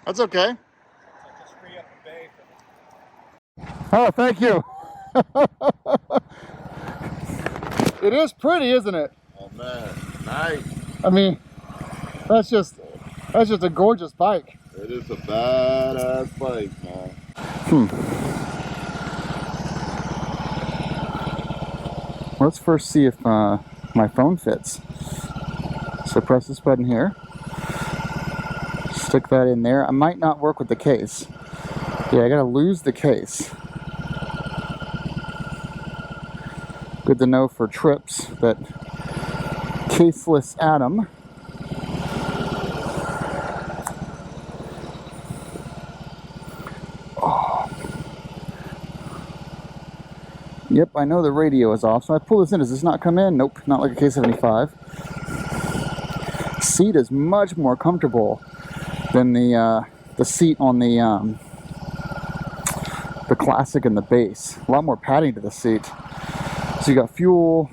That's okay. Just free up the bay Oh, thank you. It is pretty, isn't it? Oh man, nice. I mean, that's just a gorgeous bike. It is a badass bike, man. Let's first see if my phone fits. So press this button here. Stick that in there. I might not work with the case. Yeah, I gotta lose the case. Good to know for trips that caseless Adam Yep, I know the radio is off, so I pull this in. Does this not come in? Nope, not like a K75. Seat is much more comfortable than the seat on the Classic and the base. A lot more padding to the seat. So you got fuel,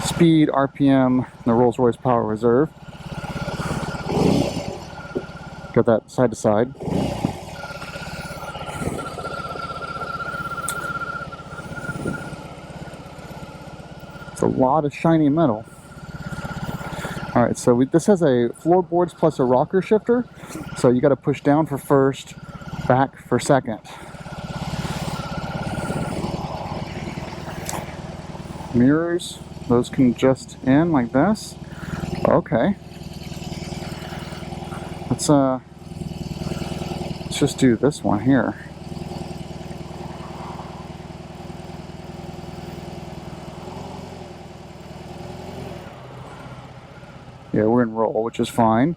speed, RPM, and the Rolls-Royce Power Reserve. Got that side to side. It's a lot of shiny metal. All right, so this has a floorboards plus a rocker shifter. So you got to push down for first, back for second. Mirrors, those can adjust in like this. Okay. Let's just do this one here. Yeah, we're in roll, which is fine.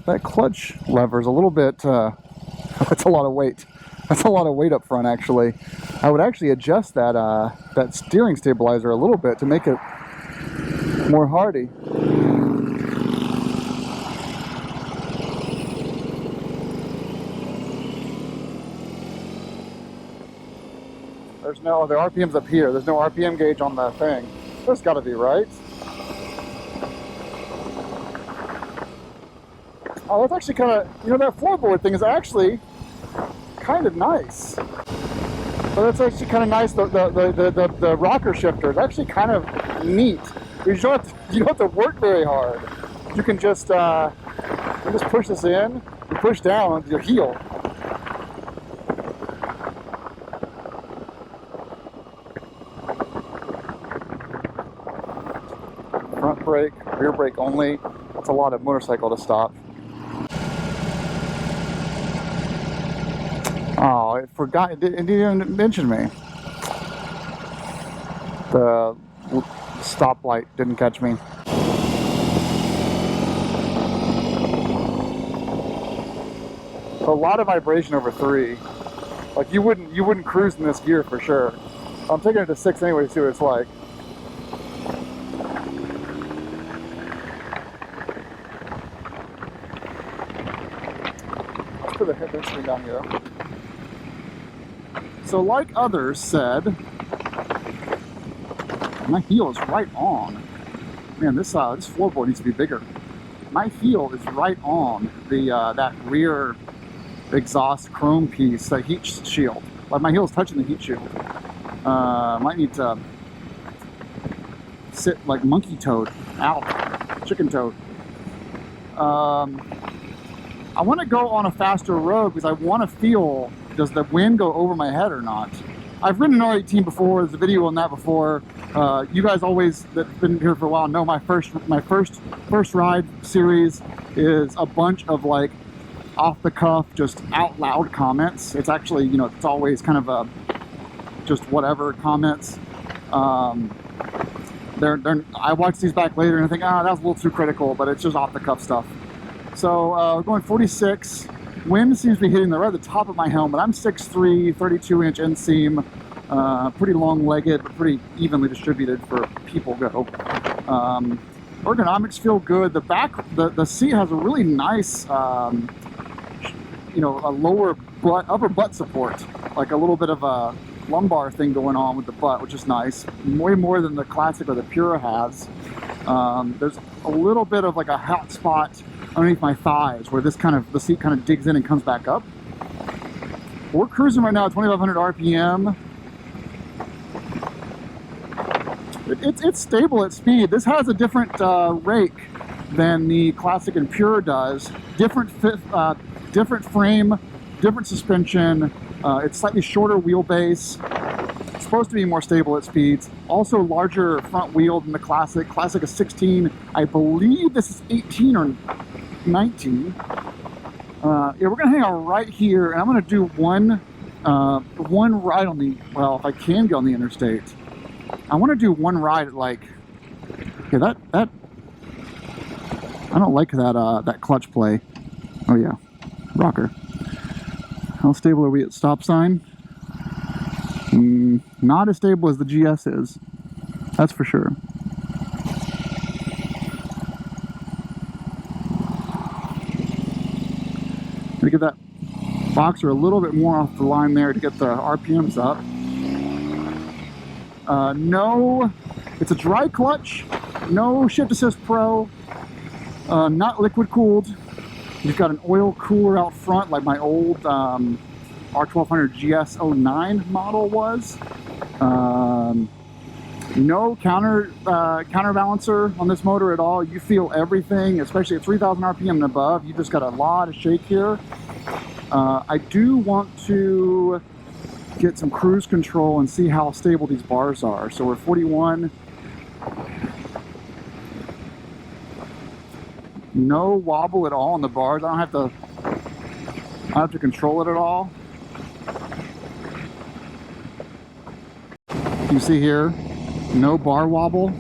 That clutch lever is a little bit, that's a lot of weight. That's a lot of weight up front, actually. I would actually adjust that, that steering stabilizer a little bit to make it more hardy. There's no, the RPM's up here. There's no RPM gauge on the thing. There's gotta be, right? Oh, that's actually kind of, you know, that floorboard thing is actually kind of nice. So that's actually kind of nice. The rocker shifter is actually kind of neat. You don't have to work very hard. You can just push this in, you push down onto your heel. Front brake, rear brake only. That's a lot of motorcycle to stop. Oh, I forgot, it didn't even mention me. The stoplight didn't catch me. A lot of vibration over 3. Like you wouldn't cruise in this gear for sure. I'm taking it to 6 anyway to see what it's like. Let's put the head screen down here. So like others said, my heel is right on. Man, this floorboard needs to be bigger. My heel is right on the that rear exhaust chrome piece, that heat shield. Like my heel is touching the heat shield. Might need to sit like monkey toed, out, chicken toed. I want to go on a faster road because I want to feel, does the wind go over my head or not? I've ridden an R18 before. There's a video on that before. You guys always that've been here for a while know my first ride series is a bunch of like off the cuff, just out loud comments. It's actually, you know, it's always kind of a just whatever comments. I watch these back later and I think, that was a little too critical, but it's just off the cuff stuff. So we're going 46. Wind seems to be hitting right at the top of my helmet. I'm 6'3", 32-inch inseam, pretty long-legged, but pretty evenly distributed for people go. Ergonomics feel good. The back, the seat has a really nice, you know, a lower butt, upper butt support, like a little bit of a lumbar thing going on with the butt, which is nice. Way more than the Classic or the Pura has. There's a little bit of like a hot spot underneath my thighs where the seat kind of digs in and comes back up. We're cruising right now at 2,500 RPM. It's stable at speed. This has a different rake than the Classic and Pure does. Different frame, different suspension. It's slightly shorter wheelbase. It's supposed to be more stable at speeds. Also larger front wheel than the Classic. Classic is 16. I believe this is 18 or 19. Yeah, we're gonna hang out right here, and I'm gonna do one ride on the, well, if I can go on the interstate. I want to do one ride at like, okay, that I don't like that clutch play. Oh yeah, rocker. How stable are we at stop sign? Not as stable as the GS is, that's for sure. Gonna get that Boxer a little bit more off the line there to get the RPMs up. No, it's a dry clutch, no Shift Assist Pro, not liquid cooled. You've got an oil cooler out front like my old R1200 GS09 model was. No counterbalancer on this motor at all. You feel everything, especially at 3,000 RPM and above. You just got a lot of shake here. I do want to get some cruise control and see how stable these bars are. So we're 41. No wobble at all on the bars. I don't have to control it at all. You see here, no bar wobble.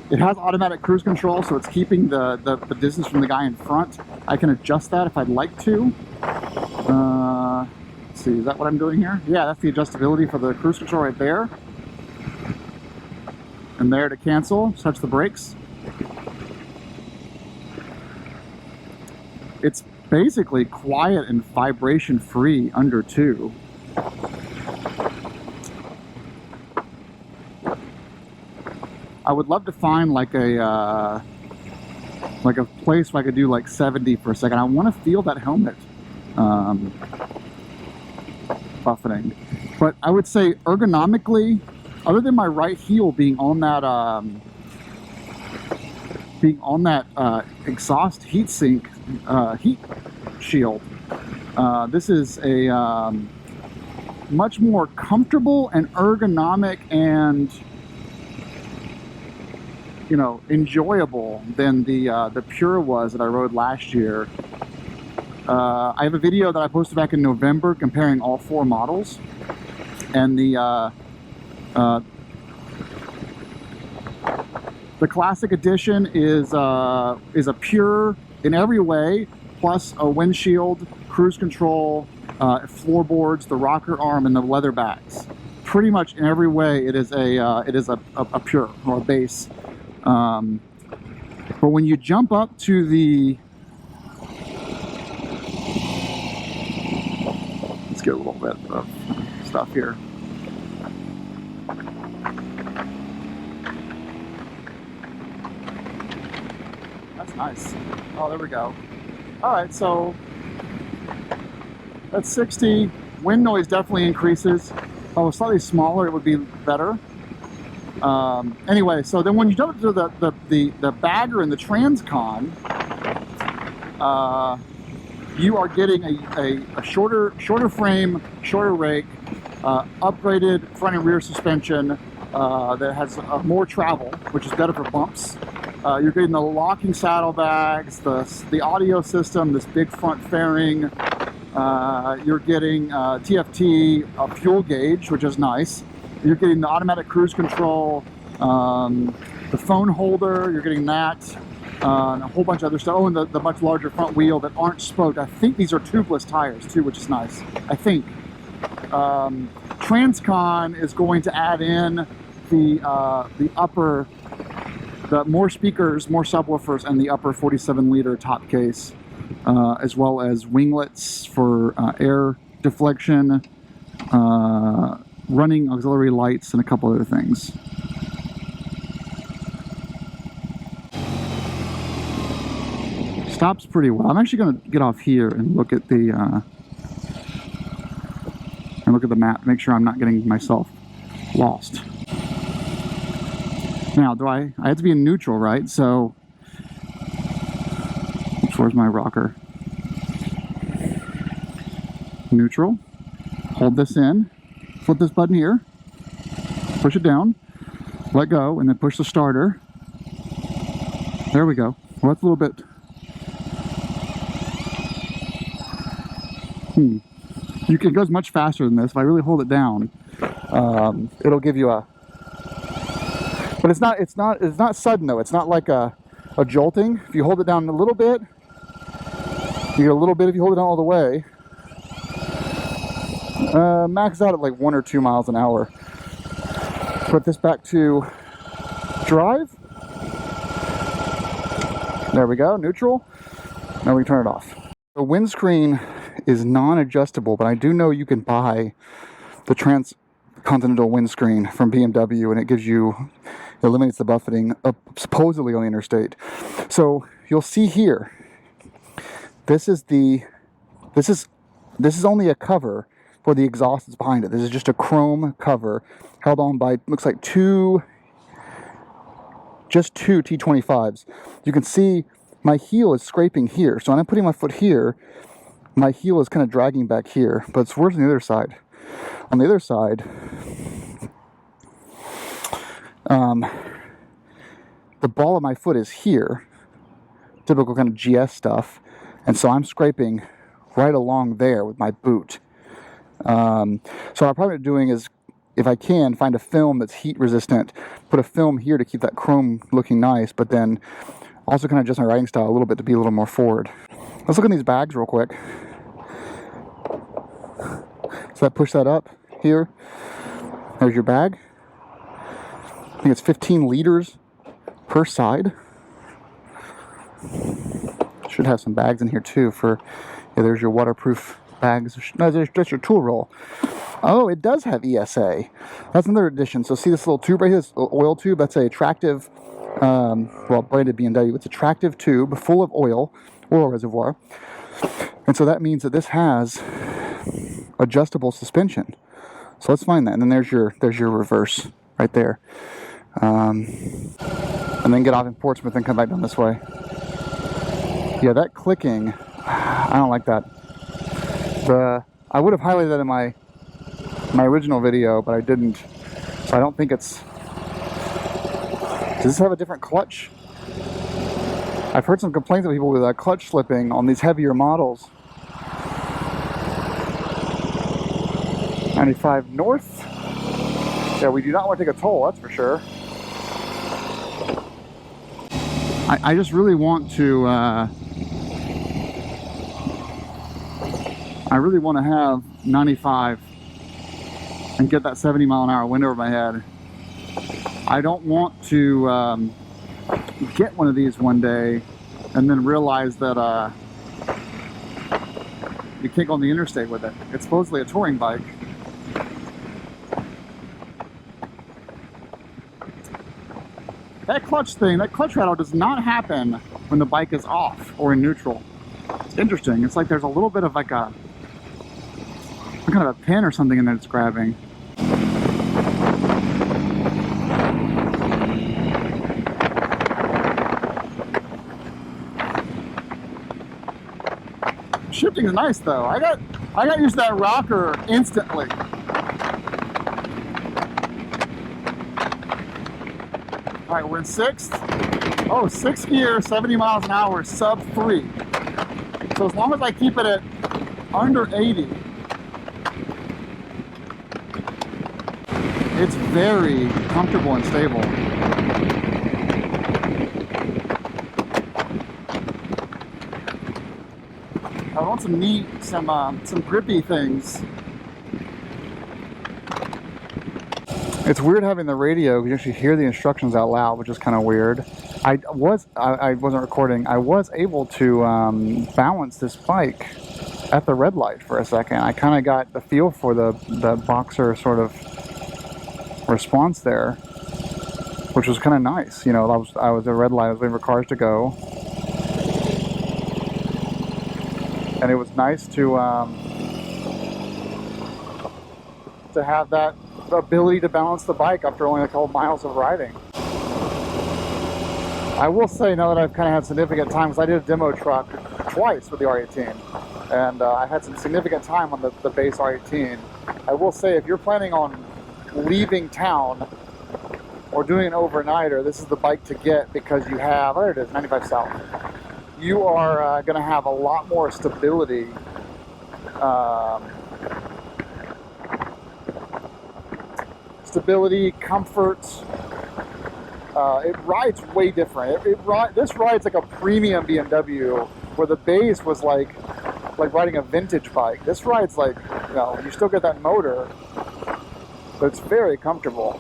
It has automatic cruise control, so it's keeping the distance from the guy in front. I can adjust that if I'd like to. Let's see, is that what I'm doing here? Yeah, that's the adjustability for the cruise control right there. And there to cancel, touch the brakes. It's basically quiet and vibration free under 2. I would love to find like a place where I could do like 70 for a second. I want to feel that helmet buffeting. But I would say ergonomically, other than my right heel being on that exhaust heatsink heat shield, this is a much more comfortable and ergonomic and, you know, enjoyable than the Pure was that I rode last year. I have a video that I posted back in November comparing all 4 models, and the Classic Edition is a Pure in every way, plus a windshield, cruise control, floorboards, the rocker arm, and the leather backs. Pretty much in every way, it is a Pure or a base. But when you jump up to the, let's get a little bit of stuff here. That's nice. Oh, there we go. All right, so that's 60. Wind noise definitely increases. If I was slightly smaller, it would be better. Anyway, so then when you jump to the Bagger and the Transcon, you are getting a shorter frame, shorter rake, upgraded front and rear suspension that has more travel, which is better for bumps. You're getting the locking saddlebags, the audio system, this big front fairing. You're getting TFT fuel gauge, which is nice. You're getting the automatic cruise control, the phone holder, you're getting that, and a whole bunch of other stuff. Oh, and the much larger front wheel that aren't spoked. I think these are tubeless tires too, which is nice. I think. Transcon is going to add in the more speakers, more subwoofers, and the upper 47-liter top case, as well as winglets for air deflection, running auxiliary lights, and a couple other things. Stops pretty well. I'm actually going to get off here and look at the map, make sure I'm not getting myself lost. Now, I have to be in neutral, right? So, where's my rocker? Neutral. Hold this in. Flip this button here. Push it down. Let go, and then push the starter. There we go. Well, that's a little bit. It goes much faster than this. If I really hold it down, it'll give you a. But it's not sudden though. It's not like a jolting. If you hold it down a little bit, you get a little bit. If you hold it down all the way, max out at like 1 or 2 miles an hour. Put this back to drive. There we go, neutral. Now we can turn it off. The windscreen is non-adjustable, but I do know you can buy the transcontinental windscreen from BMW, and it eliminates the buffeting supposedly on the interstate. So you'll see here, this is only a cover for the exhaust that's behind it. This is just a chrome cover held on by, looks like just two T25s. You can see my heel is scraping here. So when I'm putting my foot here, my heel is kind of dragging back here, but it's worse on the other side. On the other side, the ball of my foot is here, typical kind of GS stuff, and so I'm scraping right along there with my boot. So what I'm probably doing is, if I can, find a film that's heat resistant, put a film here to keep that chrome looking nice, but then also kind of adjust my riding style a little bit to be a little more forward. Let's look at these bags real quick. So that push that up here. There's your bag. I think it's 15 liters per side. Should have some bags in here too for, yeah, there's your waterproof bags. No, there's just your tool roll. Oh, it does have ESA. That's another addition. So see this little tube right here, this little oil tube? That's a tractive, well, branded BMW. It's a tractive tube full of oil reservoir. And so that means that this has adjustable suspension. So let's find that. And then there's your reverse right there. And then get off in Portsmouth and come back down this way. Yeah, that clicking, I don't like that. I would have highlighted that in my original video, but I didn't. So I don't think it's. Does this have a different clutch? I've heard some complaints of people with clutch slipping on these heavier models. 95 north. Yeah, we do not want to take a toll, that's for sure. I just really want to. I really want to have 95 and get that 70 mile an hour wind over my head. I don't want to get one of these one day and then realize that you can't go on the interstate with it. It's supposedly a touring bike. That clutch rattle does not happen when the bike is off or in neutral. It's interesting. It's like there's a little bit of like some kind of a pin or something in there it's grabbing. Shifting is nice though. I got used to that rocker instantly. All right, we're in 6th. Oh, 6th gear, 70 miles an hour, sub 3. So as long as I keep it at under 80, it's very comfortable and stable. I want some neat, some grippy things. It's weird having the radio. You actually hear the instructions out loud, which is kind of weird. I wasn't recording. I was able to balance this bike at the red light for a second. I kind of got the feel for the Boxer sort of response there, which was kind of nice. You know, I was at a red light, I was waiting for cars to go, and it was nice to have that ability to balance the bike after only a couple miles of riding. I will say, now that I've kind of had significant time, because I did a demo truck twice with the R18, and I had some significant time on the base R18. I will say, if you're planning on leaving town or doing an overnighter, this is the bike to get, because you have, there it is, 95 South. You are going to have a lot more stability. Stability, comfort. It rides way different. This rides like a premium BMW, where the base was like riding a vintage bike. This rides like, you know, you still get that motor, but it's very comfortable.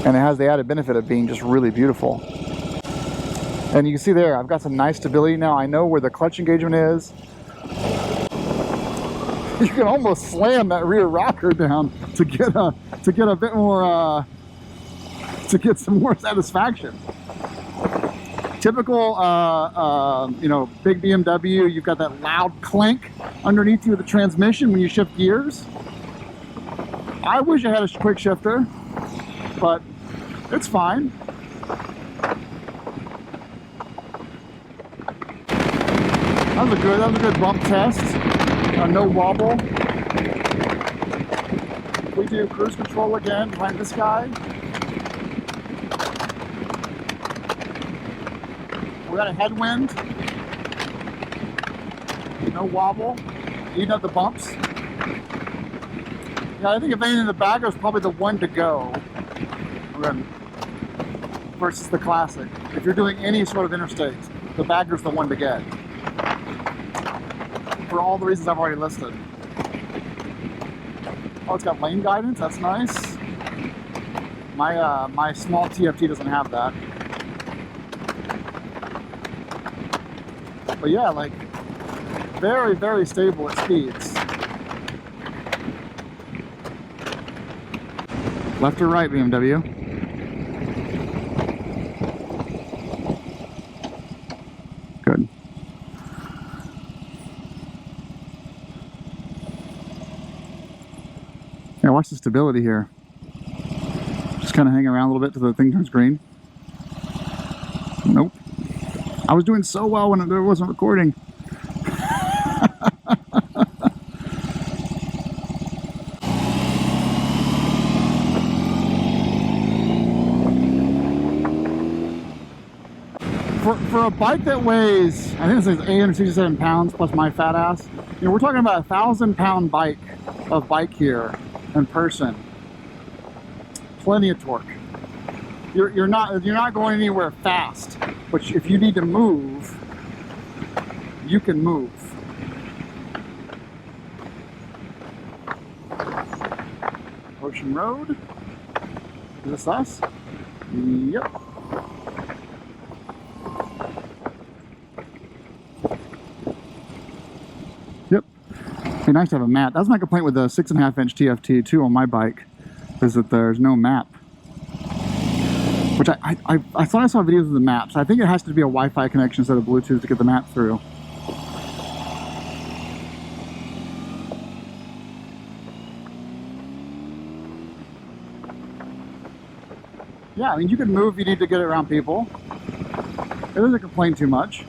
And it has the added benefit of being just really beautiful. And you can see there, I've got some nice stability now. I know where the clutch engagement is. You can almost slam that rear rocker down to get a bit more, to get some more satisfaction. Typical, you know, big BMW, you've got that loud clink underneath you of the transmission when you shift gears. I wish I had a quick shifter, but it's fine. That was a good bump test. No wobble. We do cruise control again behind this guy. We got a headwind. No wobble. Eating up the bumps. Yeah, I think if anything, the Bagger is probably the one to go versus the Classic. If you're doing any sort of interstate, the Bagger's the one to get, for all the reasons I've already listed. Oh, it's got lane guidance. That's nice. My small TFT doesn't have that. But yeah, like very, very stable at speeds. Left or right, BMW? Good. Yeah, watch the stability here. Just kind of hang around a little bit till the thing turns green. Nope. I was doing so well when it wasn't recording. For a bike that weighs, I think it says 867 pounds plus my fat ass, you know, we're talking about a 1,000-pound bike here in person. Plenty of torque. You're not going anywhere fast, but if you need to move, you can move. Ocean Road. Is this us? Yep. Yep. It'd be nice to have a map. That's my complaint with the 6.5-inch TFT too on my bike, is that there's no map. Which I thought I saw videos of the maps. I think it has to be a Wi-Fi connection instead of Bluetooth to get the map through. Yeah, I mean, you can move if you need to get around people. It doesn't complain too much.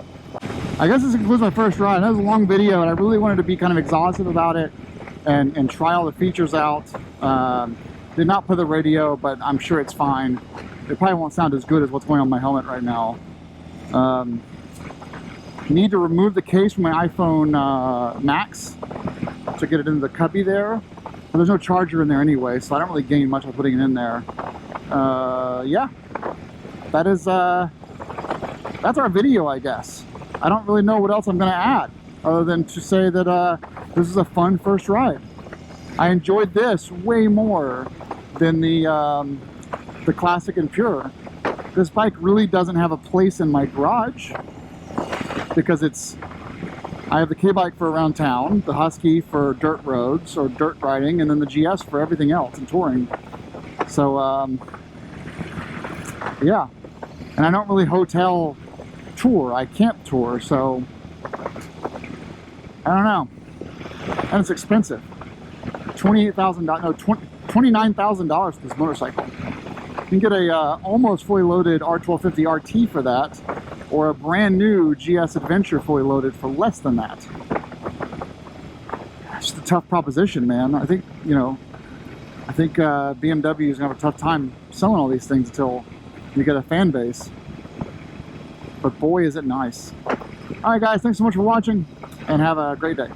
I guess this concludes my first ride. That was a long video, and I really wanted to be kind of exhaustive about it and try all the features out. Did not play the radio, but I'm sure it's fine. It probably won't sound as good as what's going on my helmet right now. Need to remove the case from my iPhone Max to get it into the cubby there. But there's no charger in there anyway, so I don't really gain much by putting it in there. Yeah, that is that's our video, I guess. I don't really know what else I'm going to add other than to say that this is a fun first ride. I enjoyed this way more than the Classic and Pure. This bike really doesn't have a place in my garage because I have the K-Bike for around town, the Husky for dirt roads or dirt riding, and then the GS for everything else and touring. So, yeah. And I don't really hotel tour, I camp tour, so I don't know. And it's expensive. $28,000, no, $29,000 for this motorcycle. You can get a almost fully loaded R1250 RT for that, or a brand new GS Adventure fully loaded for less than that. It's just a tough proposition, man. I think, you know, BMW is gonna have a tough time selling all these things until you get a fan base. But boy, is it nice. All right, guys, thanks so much for watching, and have a great day.